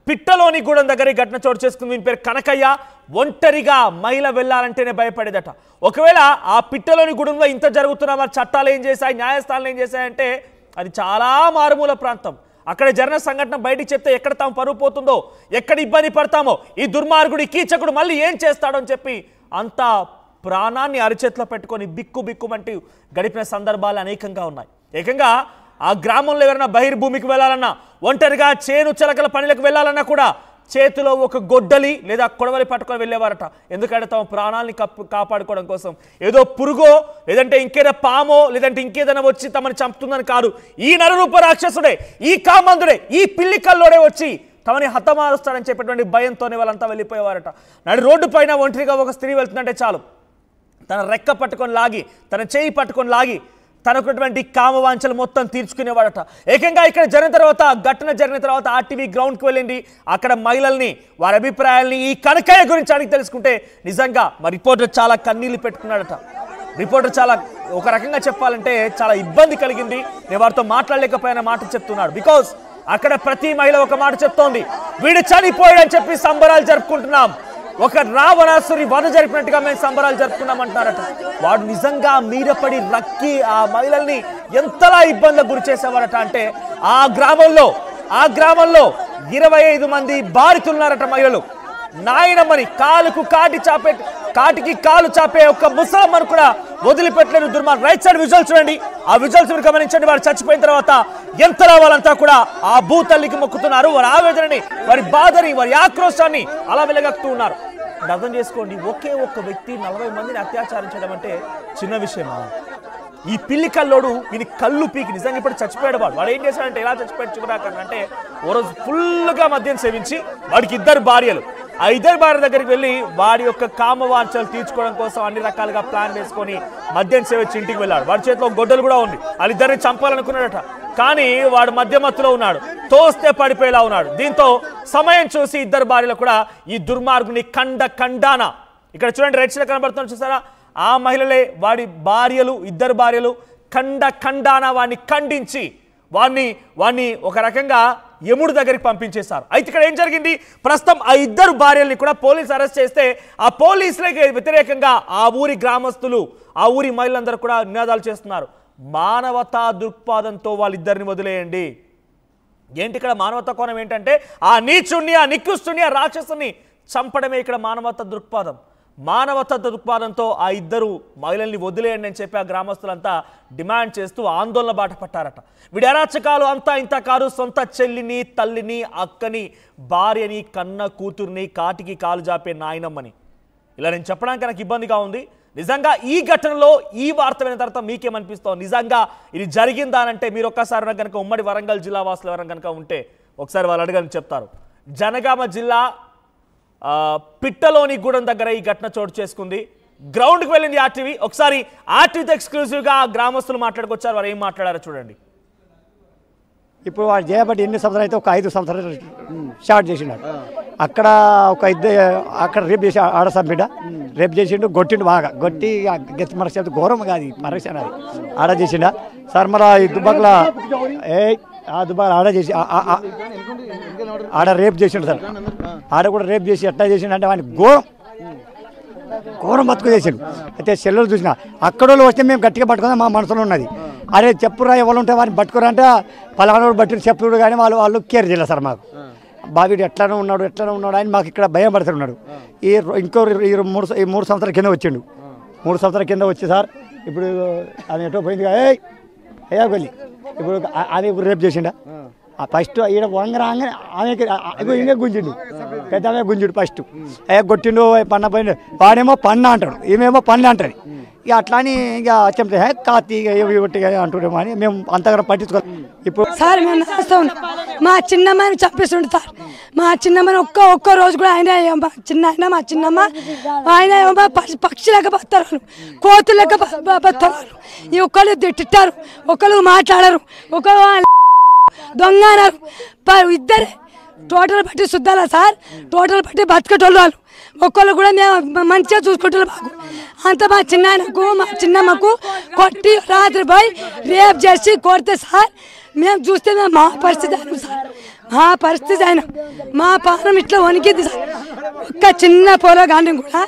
పిట్టలోని గూడెం దగ్గర ఘటన చోటు చేసుకుంది. దీని పేరు కనకయ్య. ఒంటరిగా మహిళ వెళ్ళాలంటేనే భయపడేదట. ఒకవేళ ఆ పిట్టలోని గూడెంలో ఇంత జరుగుతున్నా మరి చట్టాలు ఏం చేశాయి, న్యాయస్థానాలు ఏం చేశాయంటే అది చాలా మారుమూల ప్రాంతం. అక్కడ జరిగిన సంఘటన బయటికి చెప్తే ఎక్కడ తాము పరువు పోతుందో, ఎక్కడ ఇబ్బంది పడతామో, ఈ దుర్మార్గుడు ఈ కీచకుడు మళ్ళీ ఏం చేస్తాడో అని చెప్పి అంత ప్రాణాన్ని అరిచేతిలో పెట్టుకొని బిక్కుమంటూ గడిపిన సందర్భాలు అనేకంగా ఉన్నాయి. ఏకంగా ఆ గ్రామంలో ఎవరైనా బహిర్భూమికి వెళ్ళాలన్నా, ఒంటరిగా చేను చిలకల పనులకు వెళ్ళాలన్నా కూడా చేతిలో ఒక గొడ్డలి లేదా కొడవలి పట్టుకొని వెళ్ళేవారట. ఎందుకంటే తమ ప్రాణాలని కాపాడుకోవడం కోసం. ఏదో పురుగో లేదంటే ఇంకేదో పామో లేదంటే ఇంకేదైనా వచ్చి తమని చంపుతుందని కాదు, ఈ నరరూప రాక్షసుడే, ఈ కామందుడే, ఈ పిల్లి కల్లోడే వచ్చి తమని హతమారుస్తాడని చెప్పేటువంటి భయంతోనే వాళ్ళంతా వెళ్ళిపోయేవారట. నడి రోడ్డు పైన ఒంటరిగా ఒక స్త్రీ వెళ్తుందంటే చాలు, తన రెక్క పట్టుకొని లాగి, తన చేయి పట్టుకొని లాగి తనకున్నటువంటి కామవాంఛలు మొత్తం తీర్చుకునేవాడట. ఏకంగా ఇక్కడ ఘటన జరిగిన తర్వాత ఆర్టీవీ గ్రౌండ్కి వెళ్ళింది. అక్కడ మహిళల్ని, వారి అభిప్రాయాల్ని, ఈ కనకయ్య గురించి అడిగి తెలుసుకుంటే నిజంగా మా రిపోర్టర్ చాలా కన్నీళ్లు పెట్టుకున్నాడట. రిపోర్టర్ చాలా ఒక రకంగా చెప్పాలంటే చాలా ఇబ్బంది కలిగింది. నేను వారితో మాట్లాడలేకపోయిన మాట చెప్తున్నాడు. బికాస్ అక్కడ ప్రతి మహిళ ఒక మాట చెప్తోంది, వీడు చనిపోయాడని చెప్పి సంబరాలు జరుపుకుంటున్నాం, ఒక రావణాసురి వధ జరిపినట్టుగా మేము సంబరాలు జరుపుకున్నామంటారట. వాడు నిజంగా మీరపడి రక్కి ఆ మహిళల్ని ఎంతలా ఇబ్బందులకు గురి చేసేవారట అంటే ఆ గ్రామంలో 25 మంది బాధితున్నారట మహిళలు. నాయనమ్మని కాటికి కాలు చాపే ఒక ముసలమ్మను కూడా వదిలిపెట్టలేని దుర్మార్గం. రైట్ సైడ్ విజువల్స్ చూడండి, ఆ విజువల్స్ మీరు గమనించండి. వారు చచ్చిపోయిన తర్వాత ఎంతలా వాళ్ళంతా కూడా ఆ భూతల్లికి మొక్కుతున్నారు. వారి ఆవేదనని, వారి బాధని, వారి ఆక్రోశాన్ని అలా వెలగక్కుతూ ఉన్నారు. అర్థం చేసుకోండి, ఒకే ఒక్క వ్యక్తి 40 మందిని అత్యాచారించడం అంటే చిన్న విషయమా? ఈ పిల్లి కల్లోడు వీని కళ్ళు పీకి నిజంగా ఇప్పుడు చచ్చిపోయాడు. వాడు ఏం చేశాడంటే, ఎలా చచ్చిపోయాడు చివరాకన్నా అంటే, ఓ రోజు ఫుల్గా మద్యం సేవించి వాడికి 2 భార్యలు, ఆ 2 భార్య దగ్గరికి వెళ్ళి వాడి యొక్క కామవాంఛలు తీర్చుకోవడం కోసం అన్ని రకాలుగా ప్లాన్ వేసుకొని మద్యం సేవించి ఇంటికి వెళ్ళాడు. వాడి చేతిలో గొడ్డలు కూడా ఉంది. వాళ్ళిద్దరిని చంపాలనుకున్నాడట. కానీ వాడు మధ్యమత్తులో ఉన్నాడు, తోస్తే పడిపోయేలా ఉన్నాడు. దీంతో సమయం చూసి 2 భార్యలు కూడా ఈ దుర్మార్గుని ఖండాన, ఇక్కడ చూడండి రైట్ సైడ్ కనబడుతున్నారు చూసారా, ఆ మహిళలే వాడి భార్యలు, 2 భార్యలు ఖండాన వాడిని ఖండించి వాడిని ఒక రకంగా యముడి దగ్గరికి పంపించేశారు. అయితే ఇక్కడ ఏం జరిగింది, ప్రస్తుతం ఆ 2 భార్యల్ని కూడా పోలీసు అరెస్ట్ చేస్తే ఆ పోలీసులకి వ్యతిరేకంగా ఆ ఊరి గ్రామస్తులు, ఆ ఊరి మహిళలందరూ కూడా నినాదాలు చేస్తున్నారు. మానవతా దృక్పాదంతో వాళ్ళిద్దరిని వదిలేయండి. ఏంటి ఇక్కడ మానవతా కోణం ఏంటంటే, ఆ నీచుణ్ణి, ఆ నికృష్టుని, ఆ రాక్షసుని చంపడమే ఇక్కడ మానవతా దృక్పాదం. మానవతా దృక్పాదంతో ఆ 2 మహిళల్ని వదిలేయండి అని చెప్పి ఆ గ్రామస్తులంతా డిమాండ్ చేస్తూ ఆందోళన బాట పట్టారట. వీడి అరాచకాలు అంతా ఇంత కాదు, సొంత చెల్లిని, తల్లిని, అక్కని, భార్యని, కన్న కూతుర్ని కాటికి కాలు జాపే నాయనమ్మని. ఇలా నేను చెప్పడానికి నాకు ఇబ్బందిగా ఉంది. నిజంగా ఈ ఘటనలో ఈ వార్త విన్న తర్వాత మీకేమనిపిస్తోంది? నిజంగా ఇది జరిగిందా అంటే మీరు ఒక్కసారి కనుక ఉమ్మడి వరంగల్ జిల్లా వాసులు ఎవరైనా కనుక ఉంటే ఒకసారి వాళ్ళు అడగని చెప్తారు. జనగామ జిల్లా పిట్టలోని గూడెం దగ్గర ఈ ఘటన చోటు చేసుకుంది. గ్రౌండ్కి వెళ్ళింది ఆర్టీవీ. ఒకసారి ఆర్టీవీతో ఎక్స్క్లూజివ్గా గ్రామస్తులు మాట్లాడుకొచ్చారు. వారు ఏం మాట్లాడారో చూడండి. ఇప్పుడు వాడు చేయబట్టి ఎన్ని సంవత్సరాలు అయితే ఒక 5 సంవత్సరాలు స్టార్ట్ చేసినాడు. అక్కడ ఒక 2 అక్కడ రేపు చేసి ఆడసంబిడ్డ రేపు చేసిండు, కొట్టిండు బాగా కొట్టి మన చేతి ఘోరం కాదు పరీక్ష అది ఆడ చేసిండ సార్. మరి ఈ దుబ్బాకల ఆ దుబ్బాకల ఆడ చేసి ఆడ రేపు చేసిండు సార్. ఆడ కూడా రేపు చేసి ఎట్లా చేసిండు అంటే వాడిని ఘోరం బతుకు చేసిండు. అయితే సెల్లులు చూసిన అక్కడ వస్తే మేము గట్టిగా పట్టుకుందాం మా మనసులో ఉన్నది. అరే చెప్పురా ఎవరు ఉంటే వాడిని పట్టుకురా అంటే పలానా బట్టి చెప్పుడు కానీ వాళ్ళు కేర్ చేయలేదు సార్. మాకు బాబీడు ఎట్లానే ఉన్నాడు అని మాకు ఇక్కడ భయం పడుతున్నాడు. ఈ 3 సంవత్సరాల కింద వచ్చిండు. 3 సంవత్సరాల కింద వచ్చి సార్ ఇప్పుడు అది ఎటో పోయింది. అయ్యా వెళ్ళి ఇప్పుడు అది రేపు చేసిండా ఫస్ట్ ఈడ వంగరాగానే ఆమెకి ఇంకా గుంజిండు, పెద్ద ఆమె గుంజుడు ఫస్ట్. అయ్యా కొట్టిండు పన్న పోయిండు. వాడేమో పన్న అంటాడు, ఈమెమో పన్ను అంటది. ఇక అట్లా అని ఇక చెప్తే కాతి కొట్టిగా అంటుండేమో అని మేము అంతగా పట్టించుకోవాలి. ఇప్పుడు సార్ మేము నడుస్తూ ఉన్నాం, మా చిన్నమ్మని చంపేస్తుండే సార్. మా చిన్నమ్మని ఒక్క రోజు కూడా మా చిన్నమ్మ ఆయన పక్షి లెక్క బతారు, కోతులు లెక్క బతారు. ఈ ఒక్కళ్ళు తిట్టారు, ఒకళ్ళు మాట్లాడరు, ఒకళ్ళు దొంగ అన్నారు. 2 టోటల్ పట్టి శుద్ధాలా సార్, టోటల్ పట్టి బతికేటోళ్ళు వాళ్ళు. ఒక్కళ్ళు కూడా మేము మంచిగా చూసుకుంటారు. మాకు అంత మా చిన్నాయనకు మా చిన్నమ్మకు కొట్టి రాత్రి పోయి రేప్ చేసి కొడితే సార్ మేము చూస్తే మా పరిస్థితి సార్. మా పరిస్థితి అయినా మా పానం ఇట్లా వణికింది సార్. ఒక్క చిన్న పోరగాండి కూడా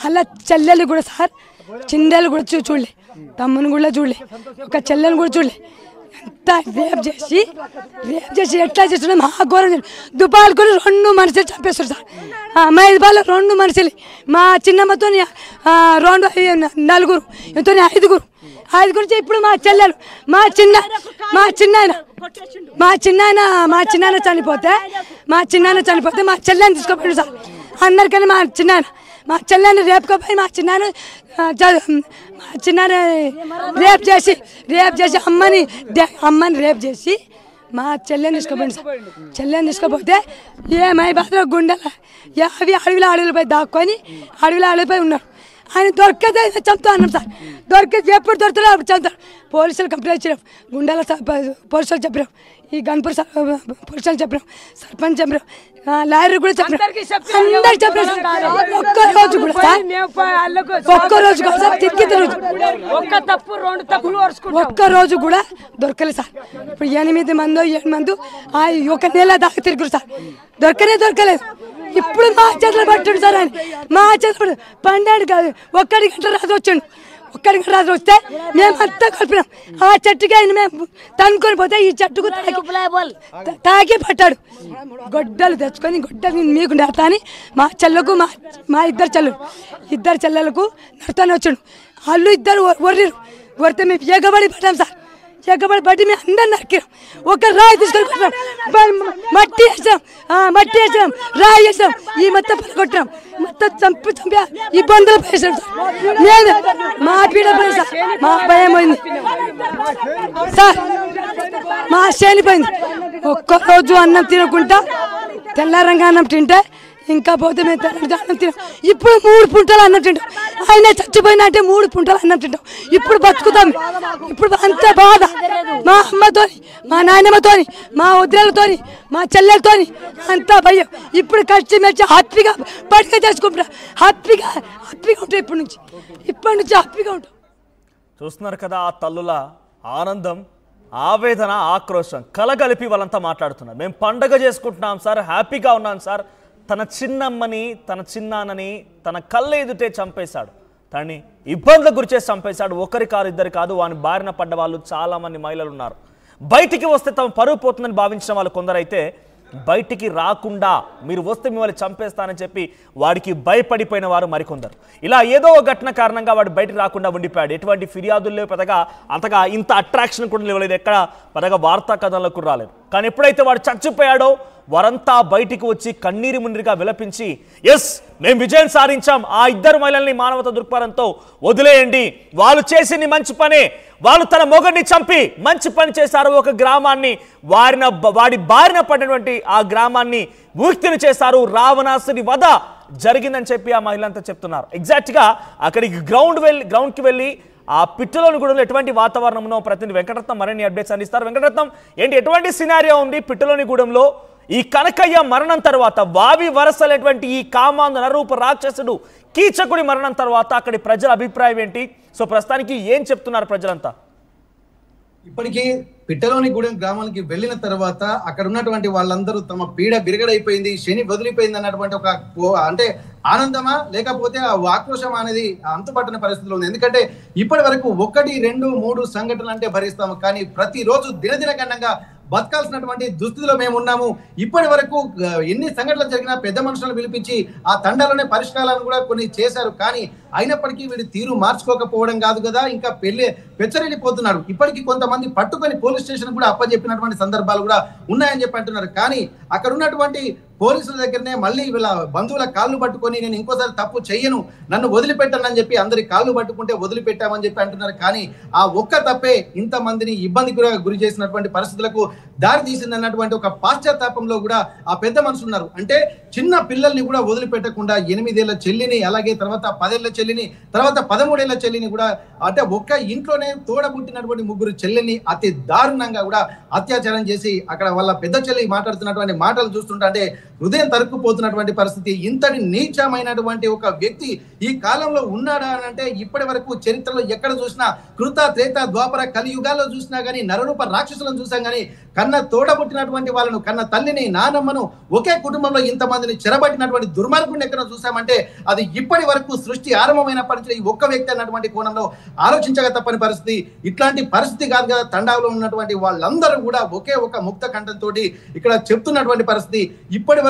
అలా చెల్లెలు కూడా సార్, చిన్నలు కూడా చూడలే, తమ్ముని కూడా చూడలే, ఒక చెల్లెని కూడా చూడలే. ఎంత రేప్ చేసి ఎట్లా చేస్తున్నా మా ఘోరం. దుబాలు కూడా 2 మనుషులు చంపేస్తారు సార్. మైదుబాలో 2 మనుషులు, మా చిన్నమ్మతో 4 ఎంతో 5 ఇప్పుడు మా చెల్లెలు మా చిన్నాయన చనిపోతే మా చెల్లెని తీసుకోపోయాడు సార్. అందరికన్నా మా చెల్లెని రేపుకోపోయి మా చిన్నాయన రేప్ చేసి అమ్మని రేప్ చేసి మా చెల్లెని తీసుకోపోయింది సార్. చెల్లెని తీసుకోపోతే ఏమై బాధలో గుండెల అడవిలో పోయి దాక్కొని అడవిలో ఉన్నారు. ఆయన దొరికితే చంపుతా అన్నాం సార్. దొరికితే ఎప్పుడు దొరుకుతారో అప్పుడు చంపుతారు. పోలీసులు కంప్లైంట్ ఇచ్చినాం, గుండాల పోలీసులు చెప్పినాం, ఈ గన్పూర్ పోలీసులు చెప్పినాం, సర్పంచ్ చెప్పినాం, లాయర్ కూడా చెప్పినాం, అందరికి చెప్పినాం. ఒక్కరోజు కూడా దొరకలేదు సార్. ఇప్పుడు 8 మందో 7 మంది 1 నెల దాకా తిరుగురు సార్. దొరకలేదు. ఇప్పుడు మా చేతులు పట్టాడు సార్. ఆయన మా చేతులు 12 కాదు 1 గంట రాజు వచ్చాడు. 1 గంట రాజు వస్తే మేమంతా కలిపినాం. ఆ చెట్టుకి ఆయన మేము తనుకొని పోతే ఈ చెట్టుకు తాకి పట్టాడు. గొడ్డలు తెచ్చుకొని గొడ్డలు మీకు నడతా అని మా చెల్లకు మా ఇద్దరు చెల్లెలకు నడతానే వచ్చాడు. వాళ్ళు ఇద్దరు వరితే మేము ఎగబడి పడ్డాం సార్. ఎగబడి పట్టి మేము అందరు నరికినాం. ఒక రాయి తీసుకొని కొట్టినాం, మట్టి వేసాం, రాయి వేసాం, ఈ మొత్తం కొట్టినాం, మొత్తం చంపి ఇబ్బందులు వేసాం సార్. నేను మా పీడ పోయింది సార్, మా భయం పోయింది సార్, మా చేనిపోయింది. ఒక్కరోజు అన్నం తినకుండా తెల్లారంగా అన్నం తింటే ఇంకా పోతే మేము అన్నం తినాం. ఇప్పుడు 3 పుంటలు అన్నం తింటాం. ఆయన చచ్చిపోయినా అంటే 3 పుంటలు అన్నం తింటాం. ఇప్పుడు బతుకుతాం. ఇప్పుడు అంత బాధ మా అమ్మతోని, మా నాయనమ్మతోని, మా వదిలేలతోని, మా చెల్లెలతోని అంతా భయం. ఇప్పుడు కష్టమెచ్చి హ్యాపీగా బయటగా చేసుకుంటా, హ్యాపీగా ఉంటాం. ఇప్పటి నుంచి హ్యాపీగా ఉంటాం. చూస్తున్నారు కదా ఆ తల్లుల ఆనందం, ఆవేదన, ఆక్రోశం కలగలిపి వాళ్ళంతా మాట్లాడుతున్నారు. మేము పండగ చేసుకుంటున్నాం సార్, హ్యాపీగా ఉన్నాం సార్. తన చిన్నమ్మని, తన చిన్నాన్నని తన కళ్ళ ఎదుటే చంపేశాడు, తనని ఇబ్బందులకు గురిచేసి చంపేశాడు. 1 కాదు 2 కాదు, వాని బారిన పడ్డ వాళ్ళు చాలా మంది మహిళలు ఉన్నారు. బయటికి వస్తే తమ పరువు పోతుందని భావించిన వాళ్ళు కొందరైతే బయటికి రాకుండా మీరు వస్తే మిమ్మల్ని చంపేస్తానని చెప్పి వాడికి భయపడిపోయిన వారు మరికొందరు. ఇలా ఏదో ఒక ఘటన కారణంగా వాడు బయటికి రాకుండా ఉండిపోయాడు. ఎటువంటి ఫిర్యాదులు లేవు, అంతగా ఇంత అట్రాక్షన్ కూడా లేవలేదు, ఎక్కడ పెద్దగా వార్తా కథలకు రాలేదు. కానీ ఎప్పుడైతే వాడు చచ్చిపోయాడో వారంతా బయటికి వచ్చి కన్నీరు మున్నీరుగా విలపించి ఎస్ మేము విజయం సాధించాం, ఆ 2 మహిళల్ని మానవతా దృక్పథంతో వదిలేయండి, వాళ్ళు చేసింది మంచి పనే, వాళ్ళు తన మొగడిని చంపి మంచి పని చేశారు, ఒక గ్రామాన్ని వాడి బారిన పడినటువంటి ఆ గ్రామాన్ని విముక్తిని చేశారు, రావణాసుని వధ జరిగిందని చెప్పి ఆ మహిళంతా చెప్తున్నారు. ఎగ్జాక్ట్గా అక్కడికి గ్రౌండ్కి వెళ్ళి ఆ పిట్టలోని గూడెంలో ఎటువంటి వాతావరణం ఉన్నో ప్రతినిధి వెంకటరత్నం మరిన్ని అప్డేట్స్ అందిస్తారు. వెంకటరత్నం, ఏంటి ఎటువంటి సినారియో ఉంది పిట్టలోని గూడెంలో? ఈ కనకయ్య మరణం తర్వాత వావి వరసలేటువంటి ఈ కామాంధ నరూప రాక్షసుడు కీచకుడి మరణం తర్వాత అక్కడి ప్రజల అభిప్రాయం ఏంటి? సో ప్రస్తుతానికి ఏం చెప్తున్నారు ప్రజలంతా? ఇప్పటికీ పిట్టలోని గూడెం గ్రామానికి వెళ్ళిన తర్వాత అక్కడ ఉన్నటువంటి వాళ్ళందరూ తమ పీడ బిరగడైపోయింది, శని వదిలిపోయింది అన్నటువంటి ఒక అంటే ఆనందమా లేకపోతే ఆ ఆక్రోశం అనేది అంతుపట్టిన పరిస్థితిలో ఉంది. ఎందుకంటే ఇప్పటి వరకు 1, 2, 3 సంఘటనలు అంటే భరిస్తాము, కానీ ప్రతిరోజు దినదిన గణంగా బతకాల్సినటువంటి దుస్థితిలో మేము ఉన్నాము. ఇప్పటి వరకు ఎన్ని సంఘటనలు జరిగినా పెద్ద మనుషులను పిలిపించి ఆ తండాలోనే పరిష్కారాలను కూడా కొన్ని చేశారు. కానీ అయినప్పటికీ వీడి తీరు మార్చుకోకపోవడం కాదు కదా, ఇంకా పెచ్చరిల్లిపోతున్నారు. ఇప్పటికీ కొంతమంది పట్టుకొని పోలీస్ స్టేషన్ కూడా అప్పచెప్పినటువంటి సందర్భాలు కూడా ఉన్నాయని చెప్పి అంటున్నారు. కానీ అక్కడ ఉన్నటువంటి పోలీసుల దగ్గరనే మళ్ళీ వీళ్ళ బంధువుల కాళ్ళు పట్టుకొని నేను ఇంకోసారి తప్పు చెయ్యను, నన్ను వదిలిపెట్టనని చెప్పి అందరి కాళ్ళు పట్టుకుంటే వదిలిపెట్టామని చెప్పి అంటున్నారు. కానీ ఆ ఒక్క తప్పే ఇంతమందిని ఇబ్బందికి గురి చేసినటువంటి పరిస్థితులకు దారి తీసింది అన్నటువంటి ఒక పాశ్చాత్తాపంలో కూడా ఆ పెద్ద మనుషులు ఉన్నారు. అంటే చిన్న పిల్లల్ని కూడా వదిలిపెట్టకుండా 8 ఏళ్ల చెల్లిని, అలాగే తర్వాత 10 ఏళ్ల చెల్లిని, తర్వాత 13 ఏళ్ల చెల్లిని కూడా, అంటే ఒక్క ఇంట్లోనే తోడబుట్టినటువంటి 3 చెల్లెల్ని అతి దారుణంగా కూడా అత్యాచారం చేసి అక్కడ వాళ్ళ పెద్ద చెల్లి మాట్లాడుతున్నటువంటి మాటలు చూస్తుంటే అంటే హృదయం తరుక్కుపోతున్నటువంటి పరిస్థితి. ఇంతటి నీచమైనటువంటి ఒక వ్యక్తి ఈ కాలంలో ఉన్నాడా అని అంటే ఇప్పటి వరకు చరిత్రలో ఎక్కడ చూసినా కృత త్రేత ద్వాపర కలియుగాల్లో చూసినా కానీ నరరూప రాక్షసులను చూసాం కానీ కన్న తోడబుట్టినటువంటి వాళ్ళను కన్న తల్లిని నానమ్మను ఒకే కుటుంబంలో ఇంతమందిని చెరబట్టినటువంటి దుర్మార్గుడిని ఎక్కడ చూసామంటే అది ఇప్పటి వరకు సృష్టి ఆరంభమైన పరిస్థితి ఈ ఒక్క వ్యక్తి అన్నటువంటి కోణంలో ఆలోచించక తప్పని పరిస్థితి. ఇట్లాంటి పరిస్థితి కాదు కదా తండాలో ఉన్నటువంటి వాళ్ళందరూ కూడా ఒకే ఒక ముక్త కంఠంతో ఇక్కడ చెప్తున్నటువంటి పరిస్థితి. ఇప్పటి